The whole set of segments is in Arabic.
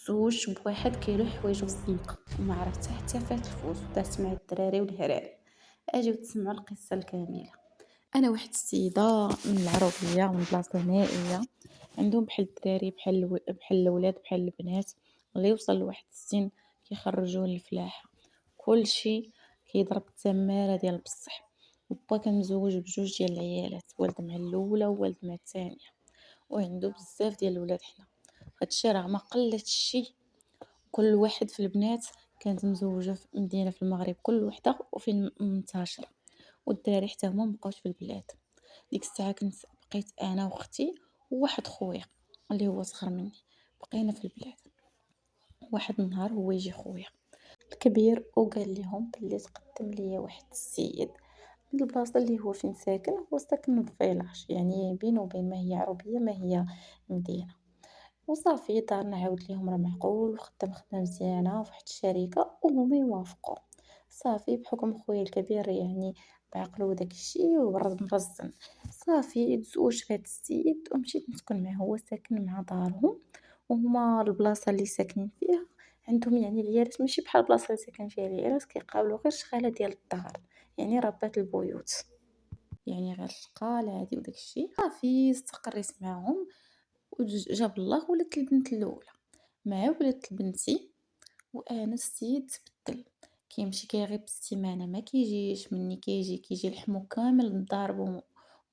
زوج بواحد كيلوح حوايجو في الزنقة وما عرف حتى فاه تفوت دازت مع الدراري والهراري. اجيو تسمعوا القصة الكاملة. انا واحد السيدة من العروبية من بلاصة نائية، عندهم بحال الدراري بحال الولاد بحال البنات اللي يوصل لواحد السن كيخرجوه للفلاحة. كلشي كيضرب التمارة ديال بصح. وبا كان مزوج بجوج ديال العيالات، والد مع الاولى ووالد مع الثانية، وعنده بزاف ديال الولاد. حنا هادشي راه ما قلتش شي. كل واحد في البنات كانت مزوجة في مدينة في المغرب، كل وحدة وفين منتشرة، والدراري حتى هما مبقاوش في البلاد. ديك الساعة بقيت انا واختي وواحد خويا اللي هو صغر مني، بقينا في البلاد. واحد النهار هو يجي خويا الكبير وقال لهم بلي تقدم ليا واحد السيد من البلاصة اللي هو فين ساكن. هو ساكن في فيلاج، يعني بينه وبين ما هي عربية ما هي مدينة. وصافي دار نعاود ليهم راه معقول وخدام خدمة مزيانة فواحد الشركة وهما يوافقوا. صافي بحكم خويا الكبير يعني بعقلو وداك الشيء وبرد مرزن، صافي تزوجت بهاد السيد ومشيت نسكن معاه. هو ساكن مع دارهم، وهما البلاصة اللي ساكنين فيها عندهم يعني العيالات ماشي بحال البلاصة اللي ساكن فيها العيالات، كيقابلوا غير شغالة ديال الدار، يعني ربات البيوت، يعني غير الشقة العادي وداك الشيء. صافي استقريت معاهم جاب الله ولات البنت الاولى. مع ولات بنتي وانا السيد تبدل، كيمشي كيغيب بالسيمانه ما كيجيش، مني كيجي لحمو كامل مضارب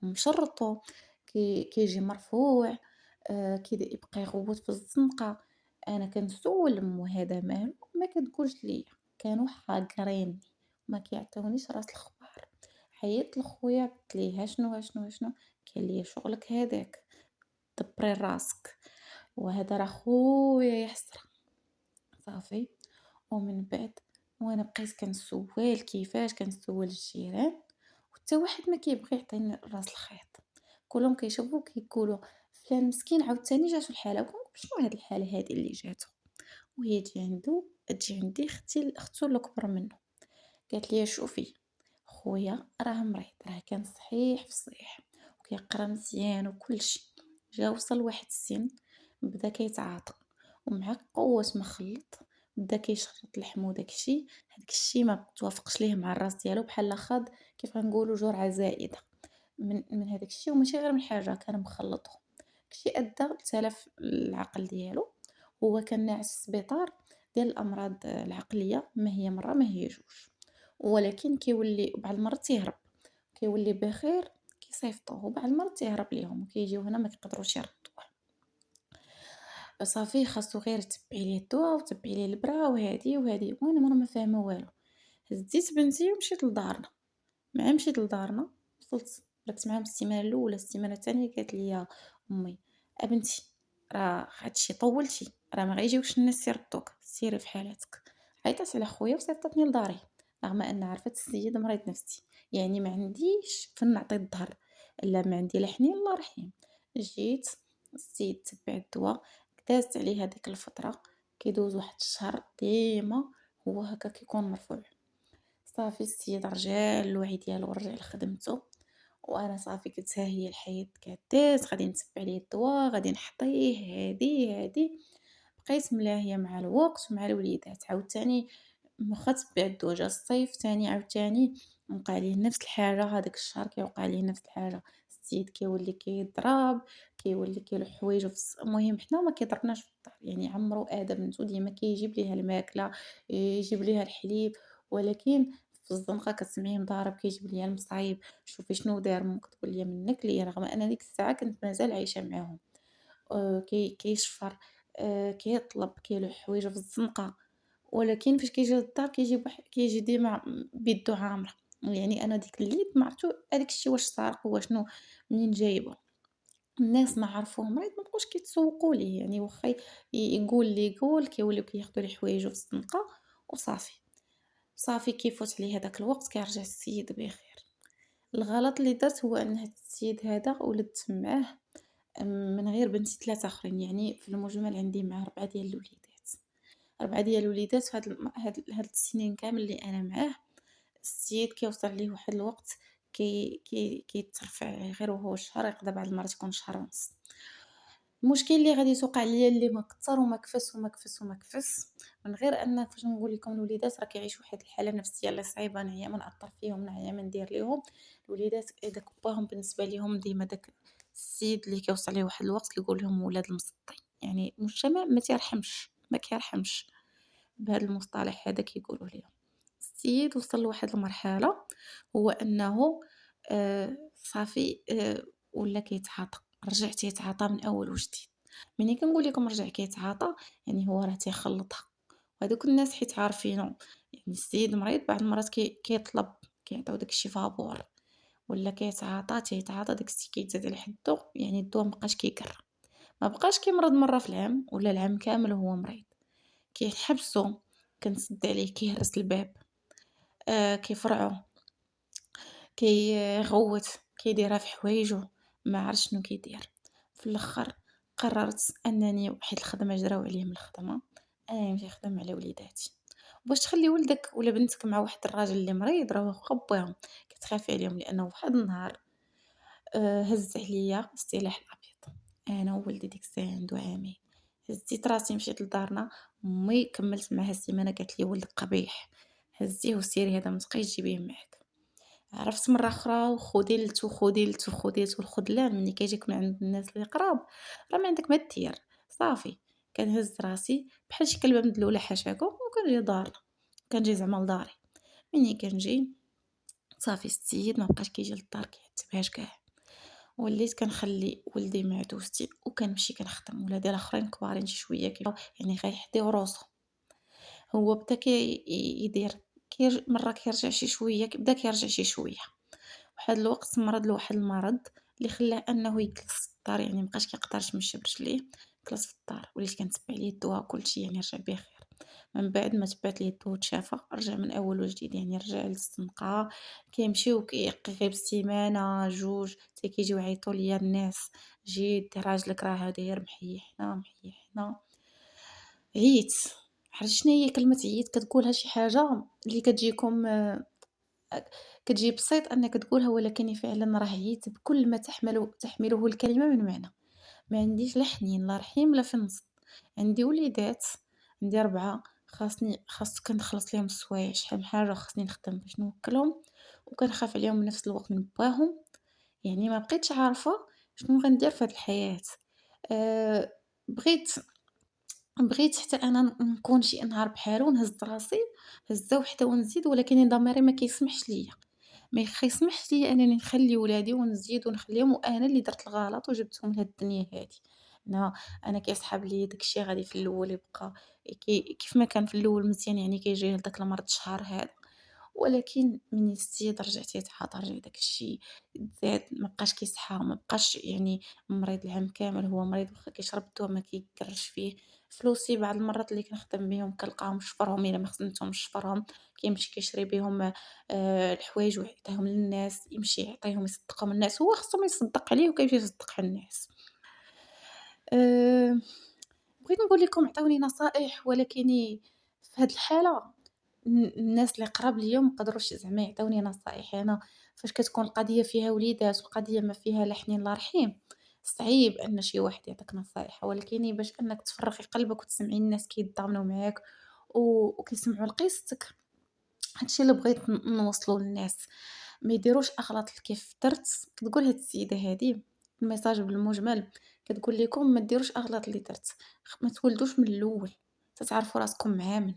ومشرطو، كيجي مرفوع. يبقى يغوت في الزنقه. انا كنسول مو هذا مالو، ما كتقولش ليا. كانوا حاقريني ما كيعطيونيش راس الخبار. حيدت لخويا قلت ليه شنو. قال لي شغلك هذاك، دبري راسك، وهذا راه خويا يا حسرة. صافي. ومن بعد وانا بقيت كنسول كيفاش كنسول الجيران، وحتى واحد ما كيبغي يعطيني راس الخيط. كلهم كيشوفوا كيقولوا فلان مسكين عاوتاني جاتو الحاله. وكنقول شنو هاد الحاله هادي اللي جاتو؟ وهي تجي عندي اختو الاكبر منه. قالت لي شوفي خويا راه مريض، راه كان صحيح في صحيح وكيقرا مزيان وكل شيء. جا وصل واحد السن بدا كيتعاطى، ومع قوة ما خلط بدا كيشرط اللحم وداك الشيء. هذاك الشيء ما توافقش ليه مع الراس ديالو، بحال خاض كيف غنقولوا جرعة زائدة من هذاك الشيء. وماشي غير من حاجة، كان مخلطهم. داكشي ادى لتلف العقل ديالو. هو كان ناعس في السبيطار ديال الامراض العقليه، ما هي مره ما هي جوج، ولكن كيولي بعض المرات تيهرب، كيولي بخير كيصيفطوه، وبعض المرات تيهرب ليهم وكيجيو هنا ما كيقدروش يردوه. صافي خاصو غير تبعي ليه الدواء وتبعي ليه البرا وهادي وانا مرة ما فاهمه والو. هزيت بنتي ومشيت لدارنا. مع مشيت لدارنا وصلت ركت معاهم السيمانه الاولى. السيمانه الثانيه قالت لي امي ابنتي راه هادشي طولتي، راه ما غيجيوش الناس يردوك، سيري في حالتك. عيطت على خويا وصيفطتني لداري، رغم ان عرفت السيد مريض نفسي. يعني ما عنديش فين نعطي الظهر، الا ما عندي لا حنين لا رحيم. جيت السيد تبع الدواء، دازت عليه هذيك الفتره، كيدوز واحد الشهر ديما هو هكا كيكون مرفوع. صافي السيد رجع الوعي ديالو ورجع لخدمته، وانا صافي كنت ها هي الحياة كداز، غادي نتبع ليه الدواء، غادي نحطيه هادي. بقيت ملاهيه مع الوقت ومع الوليدات. عاوتاني واخا تبع الدواء جا الصيف تاني عاوتاني وقع ليه نفس الحاجه. هذاك الشهر كيوقع ليه نفس الحاجه، السيد كيولي كيضرب، كيولي كيلوح حوايجو المهم حنا ما كيضربناش في الدار، يعني عمرو ادم بنتو ديما كيجيب ليها الماكله، يجيب ليها الحليب. ولكن في الزنقة كتسمعيه مضارب كيجيب ليا المصايب. شوفي شنو دار ماما كتقول ليا منك ليا، رغم ان ديك الساعة كنت مازال عايشة معاهم. كيشفر، كيطلب كيلوح حوايجو في الزنقة. ولكن فاش كيجي للدار كيجي ديما بيدو عامرة. يعني انا ديك الليل ما عرفتو هذاك الشيء واش سارق واشنو منين جايبه. الناس ما عرفوه مريض ما بقوش كيتسوقوا ليه، يعني واخا يقول لي يقول كيوليو كياخذوا ليه حوايجو في الزنقة وصافي. صافي كيفوت عليه هداك الوقت كيرجع السيد بخير. الغلط اللي درت هو ان هاد السيد هذا ولدت معاه من غير بنتي 3 اخرين، يعني في المجمل عندي معاه 4 ديال الوليدات. 4 ديال الوليدات في هاد السنين كامل اللي انا معاه. السيد كيوصل ليه واحد الوقت كيترفع عليه غير وهو شهر، يقدر بعض المرات يكون شهر ونص. المشكل اللي غادي توقع ليا اللي ما كتر وما كفس وما كفس وما كفس، من غير أن فاش نقول لكم الوليدات راه كيعيشوا واحد الحالة نفسية اللي صعيبة، نعيا ما نأثر فيهم، نعيا ما ندير ليهم. الوليدات داك باهم بالنسبة ليهم ديما داك السيد اللي كيوصل ليه واحد الوقت كيقول لهم ولاد المسطي، يعني المجتمع ما تيرحمش، ما كيرحمش بهذا المصطلح هذا كيقولوا ليهم. السيد وصل لواحد المرحلة هو أنه صافي ولا كيتعاطى، رجع تيتعاطى من أول وجديد. ملي كنقول لكم رجع كيتعاطى يعني هو راه تيخلطها، وهادوك الناس حيت عارفينو، يعني السيد مريض بعض المرات كيطلب كيعطيو داك الشي فابور، ولا تيتعاطى داك الشي كيتزاد على حدو، يعني الدوا مابقاش كيكر، ما بقاش كيمرض مرة في العام ولا العام كامل وهو مريض، كيحبسو، كنسد عليه، كيهرس الباب، كيفرعو، كيغوّت، كيديرها في حوايجو، ما عرف شنو كيدير. في الآخر قررت أنني واحد الخدمة جراو عليا من الخدمة، أنني نمشي نخدم على وليداتي. باش تخلي ولدك ولا بنتك مع واحد الراجل اللي مريض راه واخا بوهم كتخافي عليهم، لأنه واحد النهار هز عليا السلاح الأبيض، أنا وولدي ديك الساعة عندو عامين، هزيت راسي مشيت لدارنا، أمي كملت معاها السيمانة قالت لي ولدك قبيح، هزيه وسيري هذا متقيش جيبيه معاك. عرفت مرة أخرى وخذلت، وخذلت، وخذلت، والخذلان ملي كيجيك من عند الناس اللي قراب راه ما عندك ما دير، صافي كنهز راسي بحال شي كلبة مدلولة حاشاكم وكنجي لدارنا، كنجي زعما لداري، ملي كنجي صافي السيد ما بقاش كيجي للدار كيعتبهاش كاع، وليت كنخلي ولدي مع دوزتي وكنمشي كنخدم، ولادي الآخرين كبارين شي شوية يعني غيحديو روسهم، هو بدا يدير مرة كيرجع شي شوية بدا كيرجع شي شوية. واحد الوقت مرض لواحد المرض اللي خلاه أنه يجلس في الدار، يعني مبقاش كيقدرش يمشي برجليه، جلس في الدار، وليت كنتبع ليه الدوا وكلشي يعني رجع بخير. من بعد ما تبعت ليه الدوا وتشافى رجع من أول وجديد، يعني رجع للزنقة، كيمشي وكيبقى غير بسيمانة جوج حتى كيجيو يعيطوا ليا الناس جي دي راجلك راه داير محيحنا محيحنا. عييت، عرفتي شناهي كلمة عييت كتقولها شي حاجة اللي كتجيكم كتجي بسيط أنك تقولها، ولكني فعلًا راه عييت بكل ما تحمله الكلمة من معنى، ما عنديش لا حنين لا رحيم لا في النص، عندي وليدات، عندي 4 كنخلص ليهم السوايع شحال من حاجة خاصني نخدم باش نوكلهم، وكنخاف عليهم بنفس الوقت نباهم، يعني ما بقيتش عارفة شنو غندير في هاد الحياة. آآ بغيت حتى أنا نكون شي نهار بحالو نهز راسي هزة وحدة ونزيد، ولكن ضميري ما كيسمحش ليا. ما كيسمحش ليا أنني نخلي ولادي ونزيد ونخليهم وأنا اللي درت الغلط وجبتهم لهاد الدنيا هادي. أنا كيصحاب ليا داك الشي غادي في الأول يبقى كيف ما كان في الأول مزيان، يعني كيجيه داك المرض الشهر هذا، ولكن مني السيد رجع تيتعاطى رجع داك الشي زاد ما بقاش كيصحى، ما بقاش يعني مريض العام كامل هو مريض واخا كيشرب الدوا ما كيكرش فيه. فلوسي بعض المرات اللي كنخدم بهم كنلقاهم شفرهم إلا ما خدمتهمش شفرهم، كيمشي كيشري بهم الحوايج ويعطيهم للناس، يمشي يعطيهم يصدقهم الناس، هو خصو ما يصدق عليه وكيمشي يصدق على الناس. آآ بغيت نقول لكم عطاوني نصائح، ولكني في هاد الحالة الناس اللي قراب ليا ما قدروش زعما يعطيوني نصائح. أنا فاش كتكون القضية فيها وليدات والقضية ما فيها لا حنين لا رحيم، صعيب أن شي واحد يعطيك نصايح، ولكن باش أنك تفرغي قلبك وتسمعي الناس كيتضامنوا معاك وكيسمعوا لقصتك، هادشي اللي بغيت نوصلو للناس. ما يديروش أغلاط كيف درت. كتقول هاد السيدة هادي الميساج بالمجمل، كتقول لكم ما ديروش أغلاط اللي درت، ما تولدوش من الأول، تتعرفوا راسكم مع من.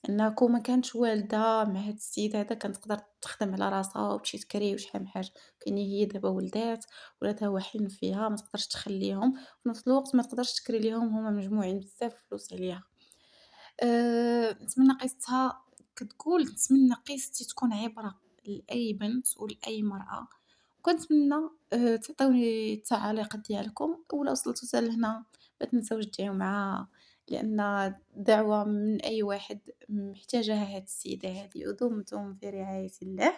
أنها كون ما كانتش والدة مع هاد السيد هذا كانت تقدر تخدم على راسها وتمشي تكري وشحال من حاجة، كاين هي دابا ولدات ولادها واعيين فيها ما تقدرش تخليهم، وفي نفس الوقت ما تقدرش تكري ليهم، هما مجموعين بزاف الفلوس عليها. نتمنى قصتها كتقول نتمنى قصتي تكون عبرة لأي بنت ولأي مرأة، وكنتمنى تعطيوني التعاليق ديالكم، وإلا وصلتوا حتى لهنا ما تنساوش تدعيو معاها، لأن دعوة من أي واحد محتاجاها هاد السيدة هادي، ودمتم في رعاية الله.